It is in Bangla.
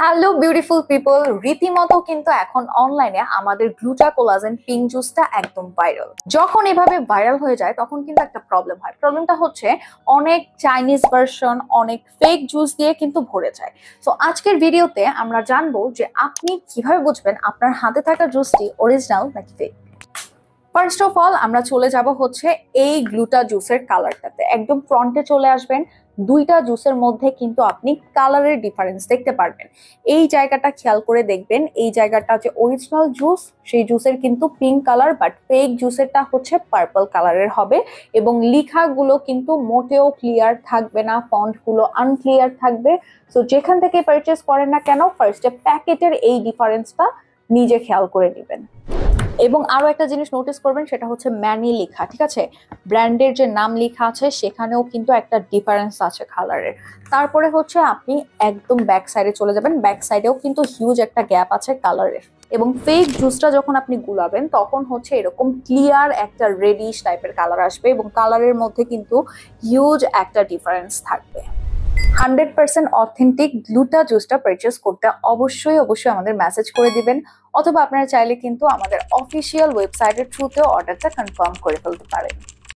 হ্যালো বিউটিফুল পিপল, রীতিমতো কিন্তু এখন অনলাইনে আমাদের গ্লুটা কোলাজেন পিঙ্ক জুসটা একদম ভাইরাল। যখন এভাবে ভাইরাল হয়ে যায় তখন কিন্তু একটা প্রবলেম হয়। প্রবলেমটা হচ্ছে অনেক চাইনিজ ভার্সন, অনেক ফেক জুস দিয়ে কিন্তু ভরে যায়। তো আজকের ভিডিওতে আমরা জানবো যে আপনি কিভাবে বুঝবেন আপনার হাতে থাকা জুসটি অরিজিনাল নাকি ফেক। ফার্স্ট অফ অল আমরা চলে যাব হচ্ছে এই গ্লুটা জুসের কালারটাতে। একদম ফ্রন্টে চলে আসবেন, দুইটা জুসের মধ্যে কিন্তু আপনি কালারের ডিফারেন্স দেখতে পারবেন। এই জায়গাটা খেয়াল করে দেখবেন, এই জায়গাটা যে অরিজিনাল জুস সেই জুসের কিন্তু পিঙ্ক কালার, বাট ফেক জুসেরটা হচ্ছে পার্পল কালারের হবে এবং লেখাগুলো কিন্তু মোটেও ক্লিয়ার থাকবে না, ফন্টগুলো আনক্লিয়ার থাকবে। সো যেখান থেকে পারচেস করেন না কেন, ফার্স্টে প্যাকেটের এই ডিফারেন্সটা নিজে খেয়াল করে নেবেন। এবং আরো একটা জিনিস নোটিস করবেন, সেটা হচ্ছে ম্যানি লেখা, ঠিক আছে? ব্র্যান্ডের যে নাম লেখা আছে সেখানেও কিন্তু একটা ডিফারেন্স আছে কালারের। তারপরে হচ্ছে আপনি একদম ব্যাক সাইডে চলে যাবেন, ব্যাক সাইডেও কিন্তু হিউজ একটা গ্যাপ আছে কালারের। এবং ফেক জুসটা যখন আপনি গুলাবেন তখন হচ্ছে এরকম ক্লিয়ার একটা রেডিশ টাইপের কালার আসবে এবং কালারের মধ্যে কিন্তু হিউজ একটা ডিফারেন্স থাকবে। 100% অথেন্টিক গ্লুটা জুসটা পারচেস করতে অবশ্যই আমাদের মেসেজ করে দিবেন, অথবা আপনারা চাইলে কিন্তু আমাদের অফিসিয়াল ওয়েবসাইটের থ্রুতেও অর্ডারটা কনফার্ম করে ফেলতে পারেন।